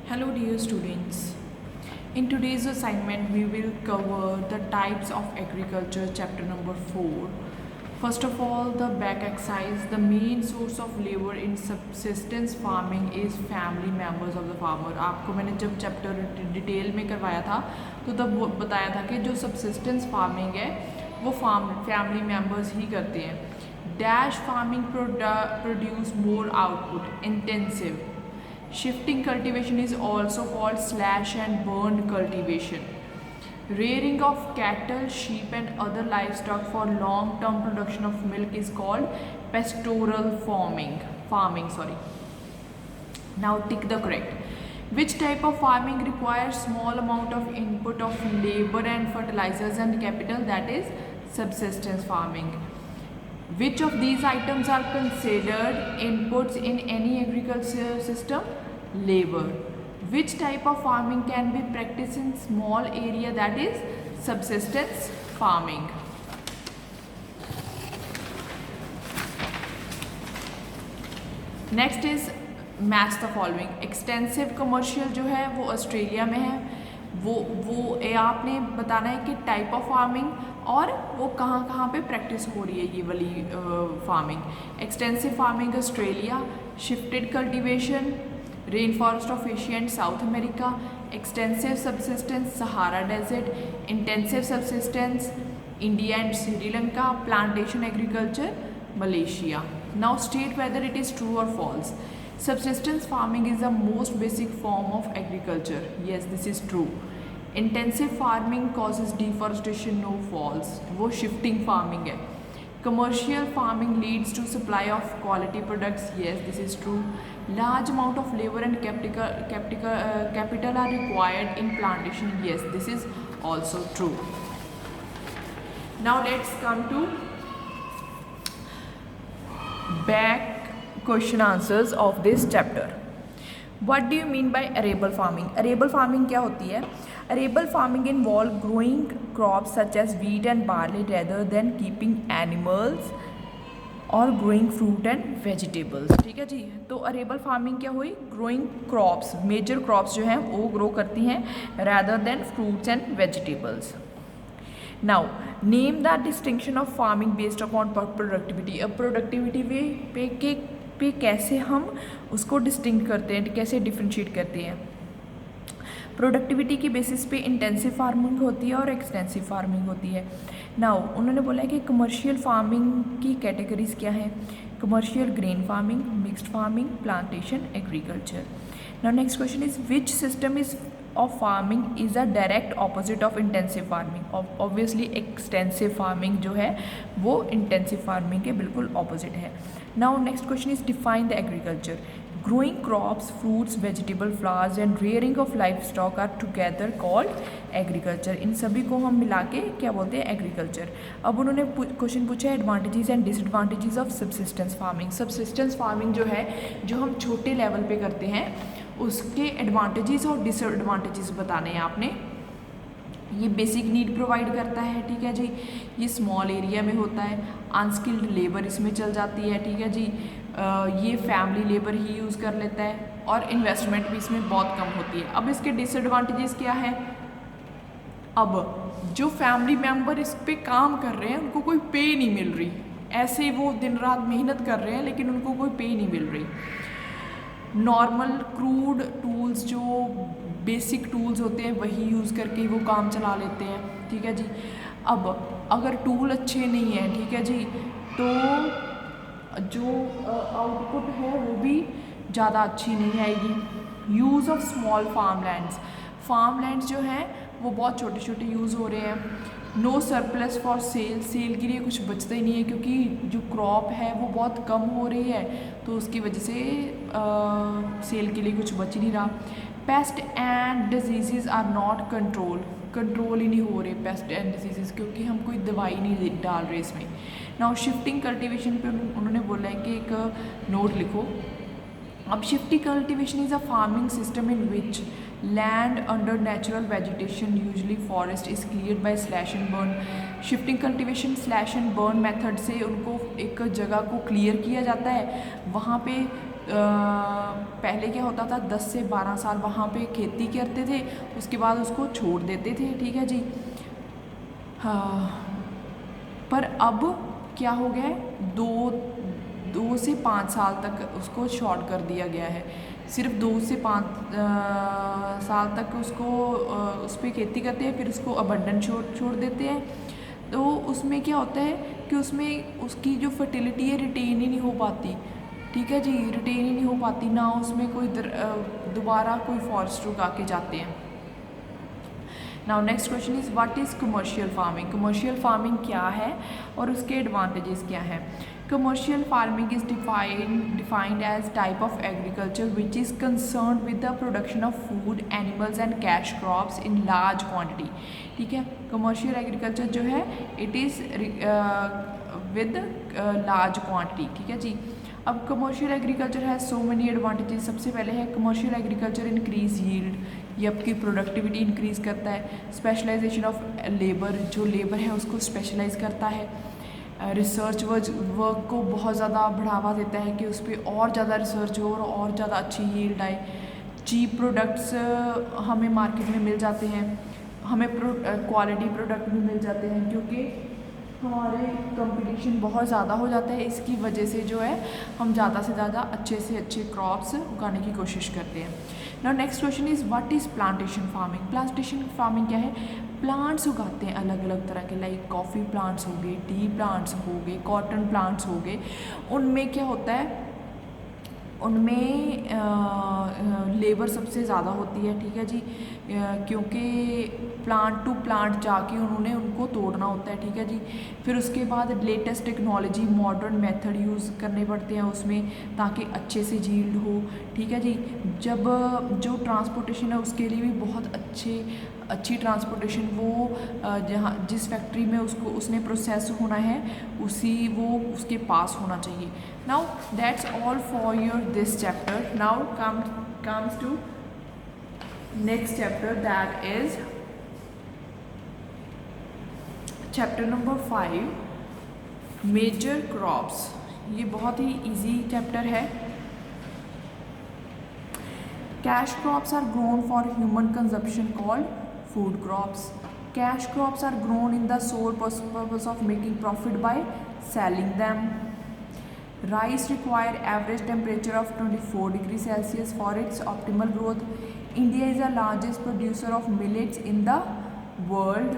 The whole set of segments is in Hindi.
Hello dear students. In today's assignment we will cover the types of agriculture chapter number 4. First of all, the back exercise. The main source of labor in subsistence farming is family members of the farmer. आपको मैंने जब चैप्टर डिटेल में करवाया था तो तब बताया था कि जो subsistence farming है वो फैमिली मेम्बर्स ही करते हैं. Dash farming produce more output. Intensive. Shifting cultivation is also called slash and burn cultivation. Rearing of cattle, sheep and other livestock for long-term production of milk is called pastoral farming. Now tick the correct. Which type of farming requires small amount of input of labor and fertilizers and capital? That is subsistence farming. Which of these items are considered inputs in any agricultural system? Labor. Which type of farming can be practiced in small area? That is subsistence farming. Next is match the following. Extensive commercial जो है वो ऑस्ट्रेलिया में है. वो आपने बताना है कि टाइप ऑफ फार्मिंग और वो कहाँ पे प्रैक्टिस हो रही है ये वाली farming. Extensive farming Australia. Shifted cultivation rain forest of Asia and South America. Extensive subsistence Sahara desert. Intensive subsistence India and Sri Lanka. Plantation agriculture Malaysia. Now state whether it is true और false. Subsistence farming is the most basic form of agriculture. Yes, this is true. Intensive farming causes deforestation. No, false. वो shifting farming है. Commercial farming leads to supply of quality products. Yes, this is true. Large amount of labor and capital are required in plantation. Yes, this is also true. Now let's come to back question answers of this chapter. What do you mean by arable farming? Arable farming क्या होती है? Arable farming involve growing crops such as wheat and barley rather than keeping animals और ग्रोइंग फ्रूट एंड वेजिटेबल्स. ठीक है जी. तो अरेबल फार्मिंग क्या हुई? ग्रोइंग क्रॉप्स, मेजर क्रॉप्स जो हैं वो ग्रो करती हैं rather than fruits and vegetables. Now name the distinction of farming based upon productivity. अब प्रोडक्टिविटी पे कैसे हम उसको डिस्टिंक्ट करते हैं, कैसे डिफ्रेंशिएट करते हैं. प्रोडक्टिविटी की बेसिस पे इंटेंसिव फार्मिंग होती है और एक्सटेंसिव फार्मिंग होती है. नाउ उन्होंने बोला है कि कमर्शियल फार्मिंग की कैटेगरीज क्या हैं. Commercial grain farming, mixed farming, plantation agriculture. Now next question is which system is of farming is a direct opposite of intensive farming. Obviously extensive farming जो है वो इंटेंसिव फार्मिंग के बिल्कुल ऑपोजिट है. Now next question is define the agriculture. Growing crops, fruits, vegetable, flowers and rearing of livestock are together called agriculture. इन सभी को हम मिला के क्या बोलते हैं? एग्रीकल्चर. अब उन्होंने क्वेश्चन पूछा है advantages and disadvantages of subsistence farming. Subsistence farming जो है जो हम छोटे लेवल पे करते हैं उसके एडवांटेजेस और डिसएडवांटेजेस बताने हैं आपने. ये बेसिक नीड प्रोवाइड करता है. ठीक है जी. ये स्मॉल एरिया में होता है. अनस्किल्ड लेबर इसमें चल जाती है. ठीक है जी. ये फैमिली लेबर ही यूज़ कर लेता है और इन्वेस्टमेंट भी इसमें बहुत कम होती है. अब इसके डिसएडवांटेजेस क्या है? अब जो फैमिली मेम्बर इस पे काम कर रहे हैं उनको कोई पे नहीं मिल रही. ऐसे वो दिन रात मेहनत कर रहे हैं लेकिन उनको कोई पे नहीं मिल रही. नॉर्मल क्रूड टूल्स जो बेसिक टूल्स होते हैं वही यूज़ करके वो काम चला लेते हैं. ठीक है जी. अब अगर टूल अच्छे नहीं हैं, ठीक है जी, तो जो आउटपुट है वो भी ज़्यादा अच्छी नहीं आएगी. यूज़ ऑफ स्मॉल फार्मलैंड्स जो हैं वो बहुत छोटे छोटे यूज़ हो रहे हैं. नो सरप्लस फॉर सेल के लिए कुछ बचता ही नहीं है क्योंकि जो क्रॉप है वो बहुत कम हो रही है तो उसकी वजह से सेल के लिए कुछ बच ही नहीं रहा. Pest and disease are not control ही नहीं हो रहे पेस्ट एंड डिजीज़ क्योंकि हम कोई दवाई नहीं डाल रहे इसमें. नाउ शिफ्टिंग कल्टीवेशन पे उन्होंने बोला है कि एक नोट लिखो. अब shifting cultivation is a farming system in which land under natural vegetation usually forest is cleared by slash and burn. Shifting cultivation slash and burn method से उनको एक जगह को क्लियर किया जाता है, वहाँ पे पहले क्या होता था 10 से 12 साल वहाँ पे खेती करते थे, उसके बाद उसको छोड़ देते थे, ठीक है जी। हाँ, पर अब क्या हो गया है, 2 से 5 साल तक उसको शॉर्ट कर दिया गया है। सिर्फ 2 से 5 साल तक उसको उस पर खेती करते हैं, फिर उसको अबंडन छोड़ देते हैं। तो उसमें क्या होता है कि उसमें उसकी जो फर्टिलिटी है रिटेन ही नहीं हो पाती, ठीक है जी, रिटेन ही नहीं हो पाती, ना उसमें कोई दोबारा कोई फॉरेस्ट उगा के जाते हैं। Now next question is what is commercial farming. Commercial farming क्या है और उसके एडवांटेजेस क्या हैं। Commercial farming is defined as type of agriculture which is concern with the production of food, animals and cash crops in large quantity, ठीक है। कमर्शियल एग्रीकल्चर जो है it is with large quantity, ठीक है जी। अब कमर्शियल एग्रीकल्चर है सो मेनी एडवांटेजेस। सबसे पहले है कमर्शियल एग्रीकल्चर इंक्रीज यील्ड, ये आपकी प्रोडक्टिविटी इंक्रीज़ करता है। स्पेशलाइजेशन ऑफ लेबर, जो लेबर है उसको स्पेशलाइज करता है। रिसर्च वर्क को बहुत ज़्यादा बढ़ावा देता है कि उस पर और ज़्यादा रिसर्च हो और ज़्यादा अच्छी यील्ड आए। चीप प्रोडक्ट्स हमें मार्केट में मिल जाते हैं, हमें क्वालिटी प्रोडक्ट भी मिल जाते हैं, क्योंकि हमारे कंपटीशन बहुत ज़्यादा हो जाता है। इसकी वजह से जो है हम ज़्यादा से ज़्यादा अच्छे से अच्छे क्रॉप्स उगाने की कोशिश करते हैं। Now next question is what is plantation farming. Plantation farming क्या है, प्लांट्स उगाते हैं अलग अलग तरह के, लाइक कॉफ़ी प्लांट्स हो गए, टी प्लांट्स हो गए, कॉटन प्लांट्स हो गए। उनमें क्या होता है, उनमें लेबर सबसे ज़्यादा होती है, ठीक है जी, क्योंकि प्लांट टू प्लांट जाके उन्होंने उनको तोड़ना होता है, ठीक है जी। फिर उसके बाद latest technology, modern method use करने पड़ते हैं उसमें, ताकि अच्छे से यील्ड हो, ठीक है जी। जब जो ट्रांसपोर्टेशन है उसके लिए भी बहुत अच्छी ट्रांसपोर्टेशन, वो जहाँ जिस फैक्ट्री में उसने प्रोसेस होना है वो उसके पास होना चाहिए। Now that's all for your this chapter. Now comes to next chapter, that is chapter number 5, major crops। ये बहुत ही easy chapter है। Cash crops are grown for human consumption called food crops. Cash crops are grown in the sole purpose of making profit by selling them. Rice require average temperature of 24 degrees Celsius for its optimal growth. India is the largest producer of millets in the world.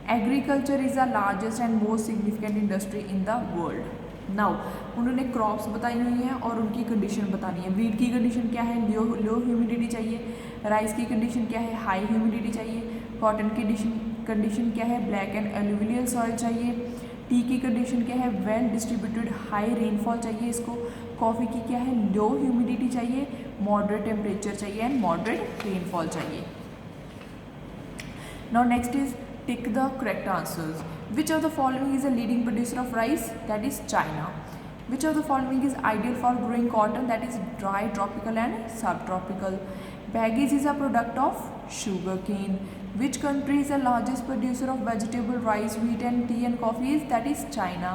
Agriculture is the largest and most significant industry in the world. Now, उन्होंने क्रॉप्स बताई हुई हैं और उनकी कंडीशन बतानी है। वीट की कंडीशन क्या है, लो ह्यूमिडिटी चाहिए। राइस की कंडीशन क्या है, हाई ह्यूमिडिटी चाहिए। कॉटन की कंडीशन क्या है, ब्लैक एंड एलुवियल सॉइल चाहिए। टी की कंडीशन क्या है, वेल डिस्ट्रीब्यूटेड हाई रेनफॉल चाहिए इसको। कॉफ़ी की क्या है, लो ह्यूमिडिटी चाहिए, मॉडरेट टेम्परेचर चाहिए एंड मॉडरेट रेनफॉल चाहिए। Now next is tick the correct answers. Which of the following is a leading producer of rice? That is China. Which of the following is ideal for growing cotton? That is dry, tropical and subtropical. Baggage is a product of sugarcane. Which country is the largest producer of vegetable, rice, wheat and tea and coffee? That is China.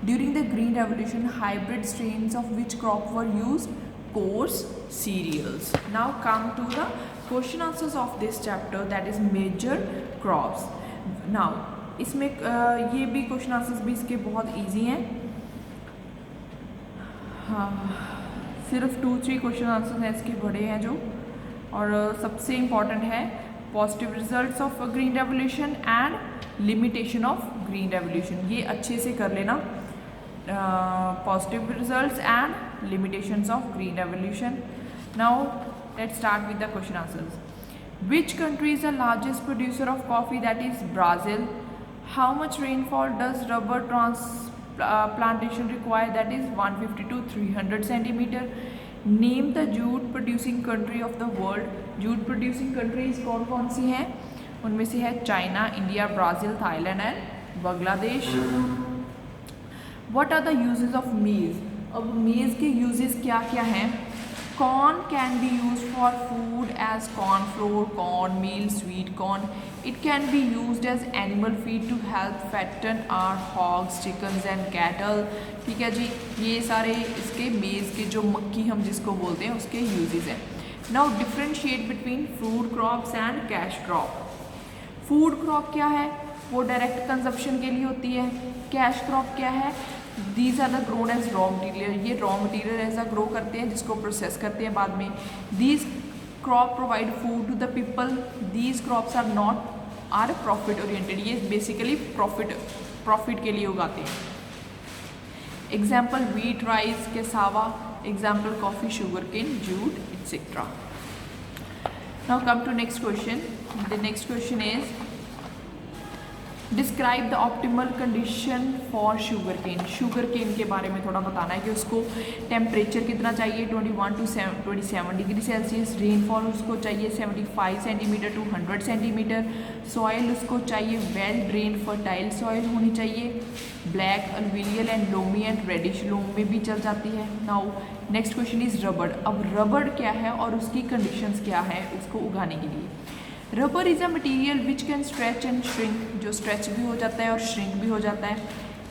During the Green Revolution, hybrid strains of which crop were used? Coarse cereals. Now come to the question answers of this chapter, that is major crops. Now इसमें ये भी क्वेश्चन आंसर्स भी इसके बहुत इजी हैं। हाँ, सिर्फ 2-3 क्वेश्चन आंसर्स हैं इसके बड़े हैं जो, और सबसे इम्पॉर्टेंट है positive results of green revolution and limitation of green revolution. ये अच्छे से कर लेना, positive results and limitations of green revolution. Now let's start with the question answers. Which country is the largest producer of coffee? That is Brazil. How much rainfall does rubber plantation require? That is 150 to 300 centimeter. Name the jute producing country of the world. Jute producing countries कौन सी हैं? उनमें से है China, India, Brazil, Thailand and Bangladesh. What are the uses of maize? अब मेज़ के uses क्या क्या हैं? Corn can be used for food as corn flour, cornmeal, sweet corn. It can be used as animal feed to help fatten our hogs, chickens and cattle. ठीक है जी, ये सारे इसके मेज़ के जो मक्की हम जिसको बोलते हैं उसके यूजेस हैं. Now differentiate between food crops and cash crop. Food crop क्या है, वो डायरेक्ट कंजप्शन के लिए होती है. कैश क्रॉप क्या है, these are the grown as raw material. ये रॉ मटीरियल ऐसा ग्रो करते हैं जिसको प्रोसेस करते हैं बाद में. These crop provide food to the people. These crops are not are profit oriented. ये बेसिकली प्रॉफिट के लिए उगाते हैं. Example wheat, rice, cassava. Example coffee, sugar cane, jute etcetera. Now come to next question. The next question is describe the optimal condition for sugar cane. Sugar cane के बारे में थोड़ा बताना है कि उसको टेम्परेचर कितना चाहिए, 21 to 27 डिग्री सेल्सियस. रेनफॉल उसको चाहिए 75 सेंटीमीटर टू 100 सेंटीमीटर. सॉइल उसको चाहिए वेल ड्रेन फर्टाइल सॉइल होनी चाहिए. Black, alluvial and loamy and reddish. Loam में भी चल जाती है. नाउ नेक्स्ट क्वेश्चन इज रबड़. अब रबड़ क्या है और उसकी कंडीशंस क्या है उसको उगाने के लिए. Rubber is a material which can stretch and shrink. जो स्ट्रेच भी हो जाता है और श्रिंक भी हो जाता है.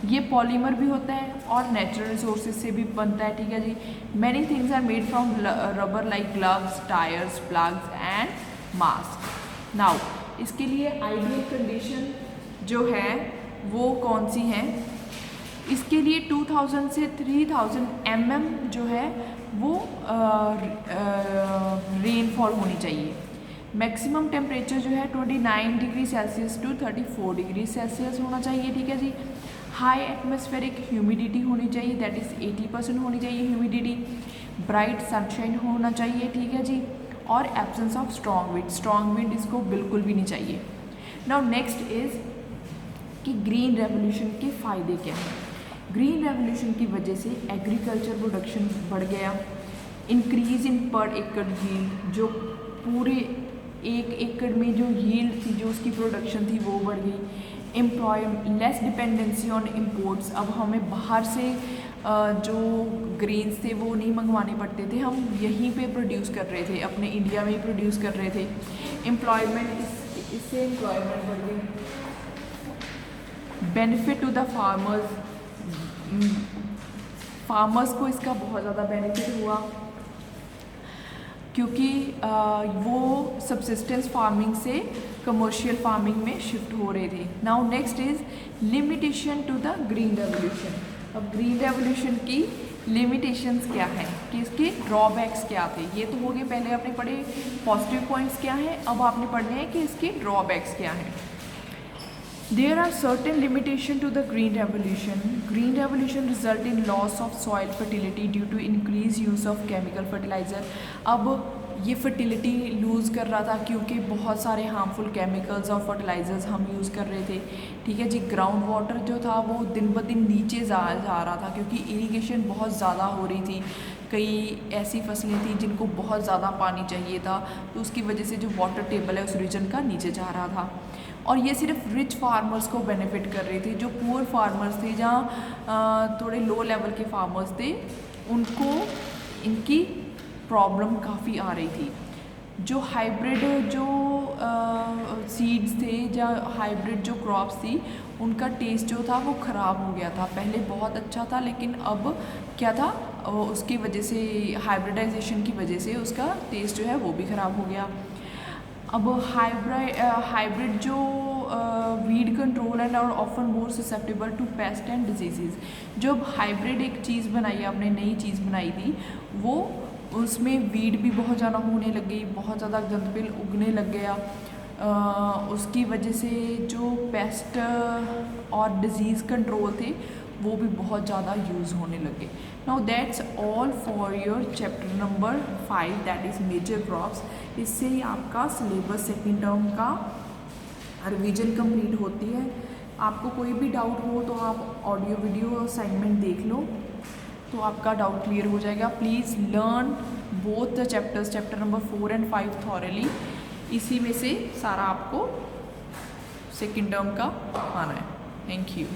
ये पॉलीमर भी होता है और नेचुरल रिसोर्सेज से भी बनता है. ठीक है जी. Many things are made from rubber like gloves, tyres, plugs and mask. Now इसके लिए आइडियल कंडीशन जो है वो कौन सी हैं. इसके लिए 2000 से 3000 mm जो है वो रेनफॉल होनी चाहिए. मैक्सिमम टेम्परेचर जो है 29 degree Celsius to 34 degree Celsius होना चाहिए. ठीक है जी. हाई एटमॉस्फेरिक ह्यूमिडिटी होनी चाहिए, दैट इज़ 80% होनी चाहिए ह्यूमिडिटी. ब्राइट सनशाइन होना चाहिए. ठीक है जी. और absence of strong wind. Strong wind इसको बिल्कुल भी नहीं चाहिए. नाउ नेक्स्ट इज़ कि ग्रीन रेवोल्यूशन के फ़ायदे क्या हैं. ग्रीन रेवोल्यूशन की वजह से एग्रीकल्चर प्रोडक्शन बढ़ गया. इंक्रीज इन पर एकड़ यील्ड. जो पूरे एक एकड़ में जो यील्ड थी, जो उसकी प्रोडक्शन थी वो बढ़ गई. Employ less dependency on imports. अब हमें बाहर से जो ग्रेन्स थे वो नहीं मंगवाने पड़ते थे, हम यहीं पे प्रोड्यूस कर रहे थे, अपने इंडिया में ही प्रोड्यूस कर रहे थे. एम्प्लॉयमेंट, इससे एम्प्लॉयमेंट बढ़ गई. Benefit to the farmers. Farmers को इसका बहुत ज़्यादा बेनिफिट हुआ क्योंकि वो सब्सिस्टेंस फार्मिंग से कमर्शियल फार्मिंग में शिफ्ट हो रहे थे. Now next is limitation to the green revolution. अब ग्रीन रेवोल्यूशन की लिमिटेशंस क्या है कि इसके ड्रॉबैक्स क्या थे. ये तो हो गए, पहले आपने पढ़े पॉजिटिव पॉइंट्स क्या हैं. अब आपने पढ़ने हैं कि इसके ड्रॉबैक्स क्या हैं. There are certain limitation to the green revolution. Green revolution result in loss of soil fertility due to increased use of chemical fertilizer. अब ये फर्टिलिटी लूज़ कर रहा था क्योंकि बहुत सारे हार्मफुल केमिकल्स और फर्टिलाइजर्स हम यूज़ कर रहे थे. ठीक है जी. ग्राउंड वाटर जो था वो दिन ब दिन नीचे जा रहा था क्योंकि इरिगेशन बहुत ज़्यादा हो रही थी. कई ऐसी फसलें थी जिनको बहुत ज़्यादा पानी चाहिए था, तो उसकी वजह से जो वाटर टेबल है उस रीजन का नीचे जा रहा था. और ये सिर्फ रिच फार्मर्स को बेनिफिट कर रही थी. जो पुअर फार्मर्स थे, जहाँ थोड़े लो लेवल के फार्मर्स थे, उनको इनकी प्रॉब्लम काफ़ी आ रही थी. जो हाइब्रिड जो सीड्स थे या हाइब्रिड जो क्रॉप्स थी, उनका टेस्ट जो था वो ख़राब हो गया था. पहले बहुत अच्छा था लेकिन अब क्या था, उसकी वजह से हाइब्रिडाइजेशन की वजह से उसका टेस्ट जो है वो भी ख़राब हो गया. अब हाइब्रिड जो वीड कंट्रोल एंड और often more susceptible to pest and disease. जब हाइब्रिड एक चीज़ बनाई, आपने नई चीज़ बनाई थी, वो उसमें वीड भी बहुत ज़्यादा होने लग गई, बहुत ज़्यादा गंदपिल उगने लग गया. उसकी वजह से जो पेस्ट और डिजीज़ कंट्रोल थे वो भी बहुत ज़्यादा यूज़ होने लगे. Now that's all for your chapter number 5, that is major crops. इससे ही आपका सिलेबस सेकेंड टर्म का रिवीजन कंप्लीट होती है. आपको कोई भी डाउट हो तो आप ऑडियो वीडियो असाइनमेंट देख लो तो आपका डाउट क्लियर हो जाएगा. Please learn both the chapters, chapter number 4 and 5 thoroughly. इसी में से सारा आपको सेकेंड टर्म का आना है. Thank you.